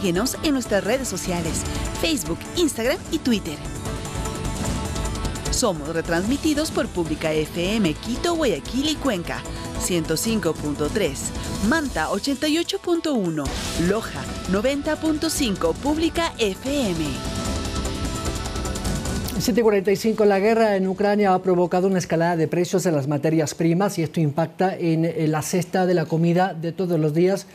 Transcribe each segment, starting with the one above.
Síguenos en nuestras redes sociales, Facebook, Instagram y Twitter. Somos retransmitidos por Pública FM Quito, Guayaquil y Cuenca, 105.3, Manta 88.1, Loja 90.5, Pública FM. 7:45. La guerra en Ucrania ha provocado una escalada de precios en las materias primas y esto impacta en la cesta de la comida de todos los días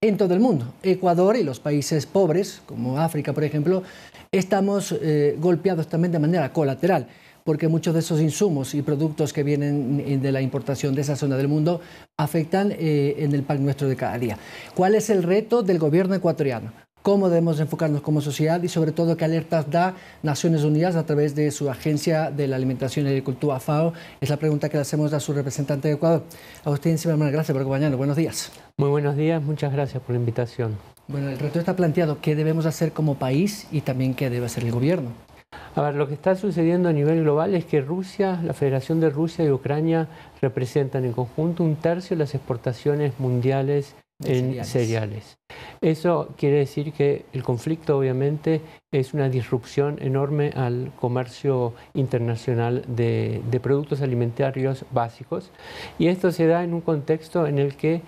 en todo el mundo. Ecuador y los países pobres, como África, por ejemplo, estamos golpeados también de manera colateral, porque muchos de esos insumos y productos que vienen de la importación de esa zona del mundo afectan en el pan nuestro de cada día. ¿Cuál es el reto del gobierno ecuatoriano? ¿Cómo debemos enfocarnos como sociedad y sobre todo qué alertas da Naciones Unidas a través de su Agencia de la Alimentación y Agricultura, FAO? Es la pregunta que le hacemos a su representante de Ecuador. Agustín Zimmerman, gracias por acompañarnos. Buenos días. Muy buenos días, muchas gracias por la invitación. Bueno, el reto está planteado. ¿Qué debemos hacer como país y también qué debe hacer el gobierno? A ver, lo que está sucediendo a nivel global es que Rusia, la Federación de Rusia y Ucrania representan en conjunto 1/3 de las exportaciones mundiales en cereales. Eso quiere decir que el conflicto obviamente es una disrupción enorme al comercio internacional de productos alimentarios básicos y esto se da en un contexto en el que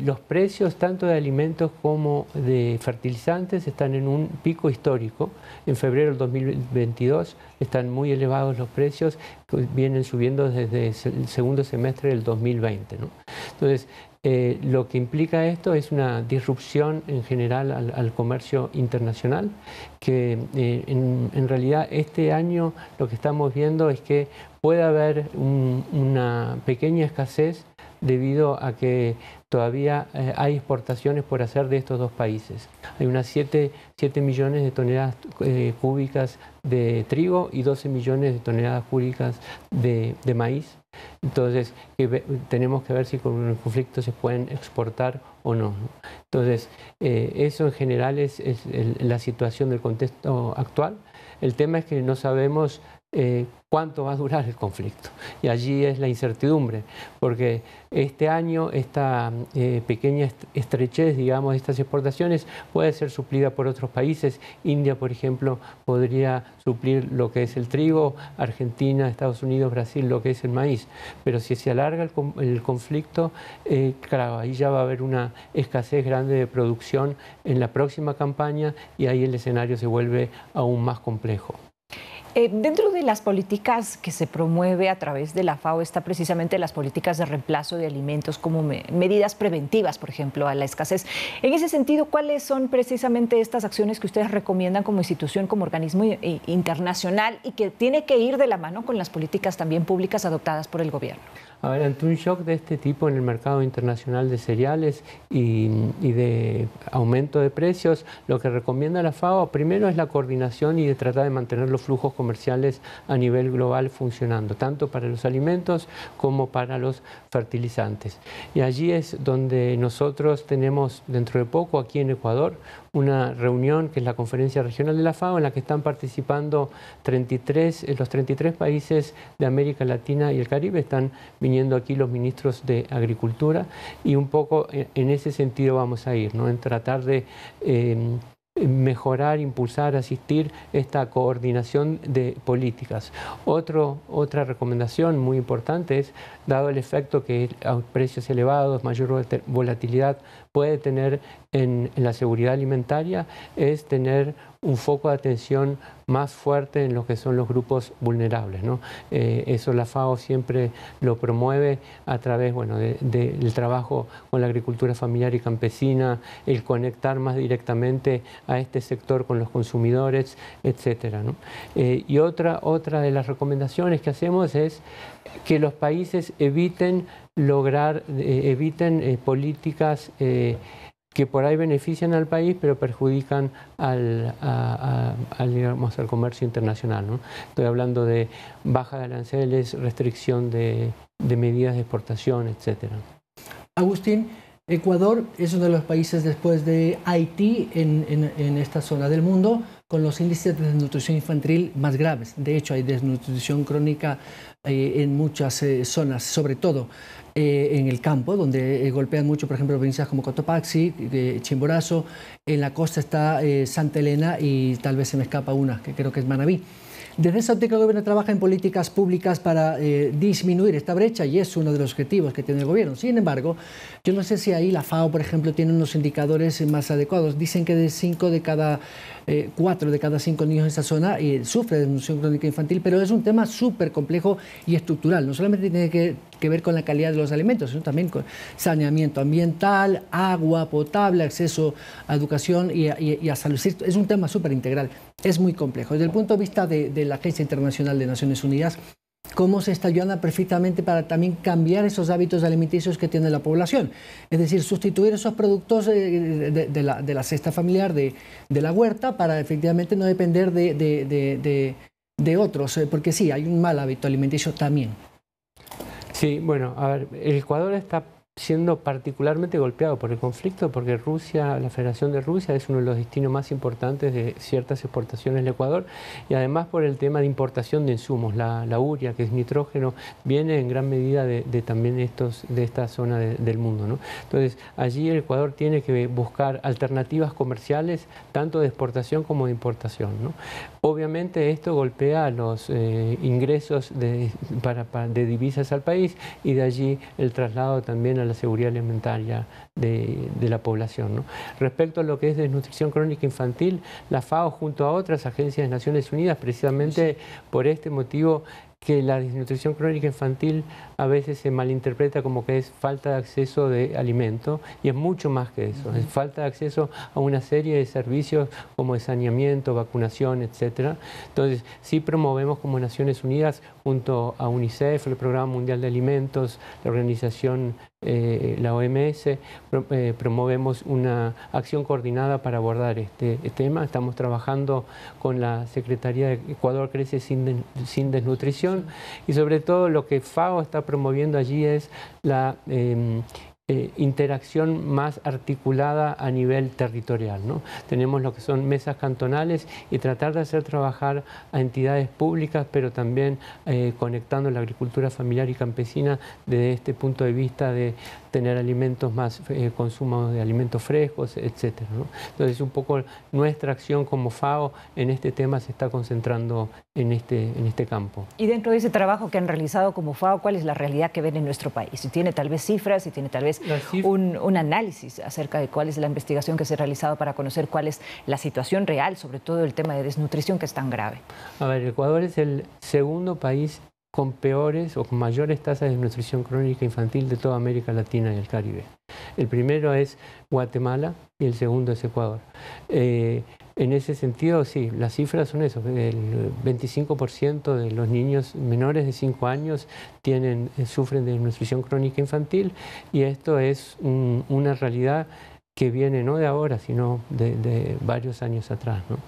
los precios tanto de alimentos como de fertilizantes están en un pico histórico. En febrero del 2022 están muy elevados los precios, vienen subiendo desde el segundo semestre del 2020, ¿no? Entonces, lo que implica esto es una disrupción en general al comercio internacional, que en realidad este año lo que estamos viendo es que puede haber una pequeña escasez debido a que todavía hay exportaciones por hacer de estos dos países. Hay unas 7 millones de toneladas cúbicas de trigo y 12 millones de toneladas cúbicas de maíz. Entonces, tenemos que ver si con el conflicto se pueden exportar o no. Entonces, eso en general es la situación del contexto actual. El tema es que no sabemos cuánto va a durar el conflicto. Y allí es la incertidumbre, porque este año esta pequeña estrechez, digamos, de estas exportaciones puede ser suplida por otros países. India, por ejemplo, podría suplir lo que es el trigo, Argentina, Estados Unidos, Brasil, lo que es el maíz. Pero si se alarga el conflicto, claro, ahí ya va a haber una escasez grande de producción en la próxima campaña y ahí el escenario se vuelve aún más complejo. Dentro de las políticas que se promueve a través de la FAO está precisamente las políticas de reemplazo de alimentos como medidas preventivas, por ejemplo, a la escasez. En ese sentido, ¿cuáles son precisamente estas acciones que ustedes recomiendan como institución, como organismo internacional y que tiene que ir de la mano con las políticas también públicas adoptadas por el gobierno? A ver, ante un shock de este tipo en el mercado internacional de cereales y de aumento de precios, lo que recomienda la FAO primero es la coordinación y de tratar de mantener los flujos comerciales a nivel global funcionando, tanto para los alimentos como para los fertilizantes. Y allí es donde nosotros tenemos dentro de poco aquí en Ecuador una reunión que es la Conferencia Regional de la FAO en la que están participando los 33 países de América Latina y el Caribe. Están viniendo aquí los ministros de Agricultura y un poco en ese sentido vamos a ir, ¿no? En tratar de mejorar, impulsar, asistir esta coordinación de políticas. Otra recomendación muy importante es, dado el efecto que a precios elevados, mayor volatilidad puede tener en la seguridad alimentaria, es tener un foco de atención más fuerte en lo que son los grupos vulnerables, ¿no? Eso la FAO siempre lo promueve a través, bueno, del trabajo con la agricultura familiar y campesina, el conectar más directamente a este sector con los consumidores, etcétera, ¿no? Y otra de las recomendaciones que hacemos es que los países eviten políticas que por ahí benefician al país, pero perjudican digamos, al comercio internacional, ¿no? Estoy hablando de baja de aranceles, restricción de medidas de exportación, etcétera. Agustín, Ecuador es uno de los países después de Haití en esta zona del mundo con los índices de desnutrición infantil más graves. De hecho, hay desnutrición crónica en muchas zonas, sobre todo en el campo, donde golpean mucho, por ejemplo, provincias como Cotopaxi, Chimborazo. En la costa está Santa Elena y tal vez se me escapa una, que creo que es Manabí. Desde esa óptica, el gobierno trabaja en políticas públicas para disminuir esta brecha y es uno de los objetivos que tiene el gobierno. Sin embargo, yo no sé si ahí la FAO, por ejemplo, tiene unos indicadores más adecuados. Dicen que de 4 de cada 5 niños en esa zona sufre de desnutrición crónica infantil, pero es un tema súper complejo y estructural. No solamente tiene que ver con la calidad de los alimentos, sino también con saneamiento ambiental, agua potable, acceso a educación y a salud. Es un tema súper integral. Es muy complejo. Desde el punto de vista de la Agencia Internacional de Naciones Unidas, cómo se está ayudando perfectamente para también cambiar esos hábitos alimenticios que tiene la población. Es decir, sustituir esos productos de la cesta familiar, de la huerta, para efectivamente no depender de otros, porque sí, hay un mal hábito alimenticio también. Sí, bueno, a ver, el Ecuador está siendo particularmente golpeado por el conflicto porque Rusia, la Federación de Rusia es uno de los destinos más importantes de ciertas exportaciones del Ecuador y además por el tema de importación de insumos, la urea, que es nitrógeno, viene en gran medida de también de esta zona del mundo, ¿no? Entonces allí el Ecuador tiene que buscar alternativas comerciales tanto de exportación como de importación, ¿no? Obviamente esto golpea los ingresos de divisas al país y de allí el traslado también a la seguridad alimentaria de la población, ¿no? Respecto a lo que es desnutrición crónica infantil, la FAO junto a otras agencias de Naciones Unidas, precisamente por este motivo, que la desnutrición crónica infantil a veces se malinterpreta como que es falta de acceso de alimento y es mucho más que eso, es falta de acceso a una serie de servicios como de saneamiento, vacunación, etc. Entonces sí promovemos como Naciones Unidas junto a UNICEF, el Programa Mundial de Alimentos, la organización la OMS, promovemos una acción coordinada para abordar este tema. Estamos trabajando con la Secretaría de Ecuador Crece sin Desnutrición y sobre todo lo que FAO está promoviendo allí es la interacción más articulada a nivel territorial, ¿no? Tenemos lo que son mesas cantonales y tratar de hacer trabajar a entidades públicas, pero también conectando la agricultura familiar y campesina desde este punto de vista de tener alimentos más, consumo de alimentos frescos, etcétera, ¿no? Entonces un poco nuestra acción como FAO en este tema se está concentrando en este campo. Y dentro de ese trabajo que han realizado como FAO, ¿cuál es la realidad que ven en nuestro país? Si tiene tal vez cifras, si tiene tal vez un análisis acerca de cuál es la investigación que se ha realizado para conocer cuál es la situación real, sobre todo el tema de desnutrición que es tan grave. A ver, Ecuador es el segundo país con peores o con mayores tasas de desnutrición crónica infantil de toda América Latina y el Caribe. El primero es Guatemala y el segundo es Ecuador. En ese sentido, sí, las cifras son eso. El 25% de los niños menores de 5 años sufren de desnutrición crónica infantil y esto es una realidad que viene no de ahora, sino de varios años atrás, ¿no?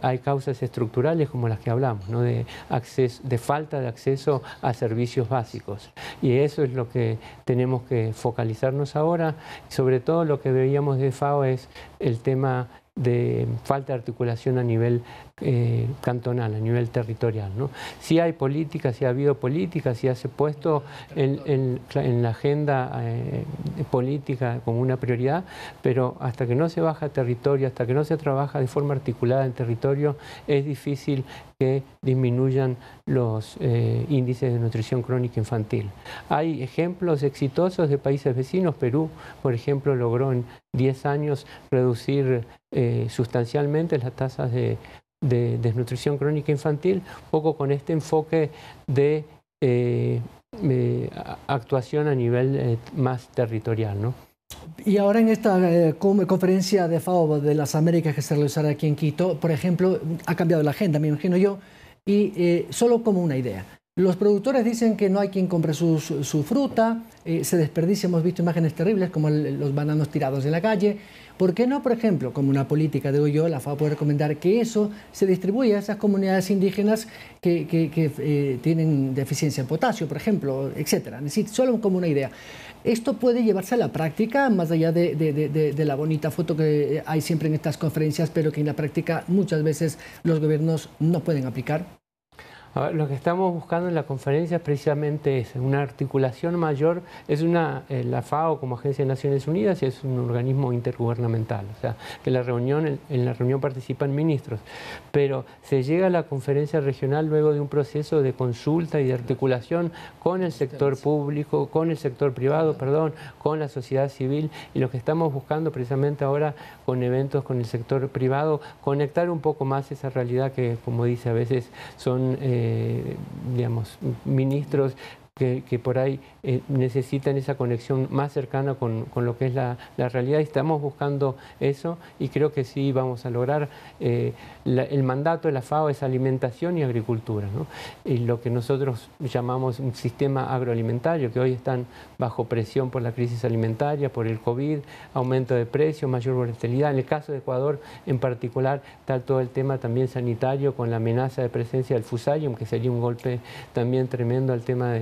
Hay causas estructurales como las que hablamos, ¿no? De falta de acceso a servicios básicos. Y eso es lo que tenemos que focalizarnos ahora. Sobre todo lo que veíamos de FAO es el tema de falta de articulación a nivel cantonal, a nivel territorial, ¿no? Sí hay políticas, sí ha habido políticas, sí se ha puesto en la agenda política como una prioridad, pero hasta que no se baja a territorio, hasta que no se trabaja de forma articulada en territorio, es difícil que disminuyan los índices de nutrición crónica infantil. Hay ejemplos exitosos de países vecinos. Perú, por ejemplo, logró en 10 años reducir sustancialmente las tasas de desnutrición crónica infantil, poco con este enfoque de actuación a nivel más territorial, ¿no? Y ahora en esta conferencia de FAO de las Américas que se realizará aquí en Quito, por ejemplo, ha cambiado la agenda, me imagino yo, y solo como una idea. Los productores dicen que no hay quien compre su fruta, se desperdicia, hemos visto imágenes terribles como los bananos tirados en la calle. ¿Por qué no, por ejemplo, como una política, digo yo, la FAO puede recomendar que eso se distribuya a esas comunidades indígenas que tienen deficiencia en potasio, por ejemplo, etcétera? Solo como una idea. Esto puede llevarse a la práctica, más allá de la bonita foto que hay siempre en estas conferencias, pero que en la práctica muchas veces los gobiernos no pueden aplicar. A ver, lo que estamos buscando en la conferencia es precisamente eso, una articulación mayor. La FAO como Agencia de Naciones Unidas es un organismo intergubernamental, o sea, que en la reunión participan ministros, pero se llega a la conferencia regional luego de un proceso de consulta y de articulación con el sector público, con el sector privado, con la sociedad civil, y lo que estamos buscando precisamente ahora con eventos con el sector privado, conectar un poco más esa realidad que, como dice, a veces son digamos, ministros que por ahí necesitan esa conexión más cercana con lo que es la realidad, y estamos buscando eso, y creo que sí vamos a lograr. El mandato de la FAO es alimentación y agricultura, ¿no? Y lo que nosotros llamamos un sistema agroalimentario, que hoy están bajo presión por la crisis alimentaria, por el COVID, aumento de precios, mayor volatilidad. En el caso de Ecuador en particular está todo el tema también sanitario, con la amenaza de presencia del Fusarium, que sería un golpe también tremendo al tema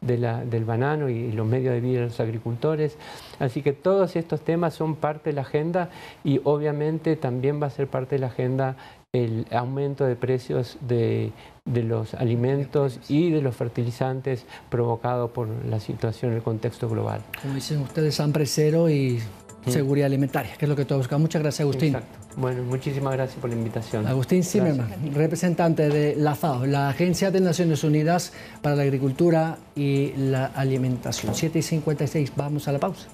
del banano y los medios de vida de los agricultores. Así que todos estos temas son parte de la agenda, y obviamente también va a ser parte de la agenda el aumento de precios de los alimentos y de los fertilizantes provocado por la situación en el contexto global. Como dicen ustedes, hambre cero y seguridad alimentaria, que es lo que todos buscamos. Muchas gracias, Agustín. Exacto. Bueno, muchísimas gracias por la invitación. Agustín Zimmermann, representante de la FAO, la Agencia de Naciones Unidas para la Agricultura y la Alimentación. 7:56, vamos a la pausa.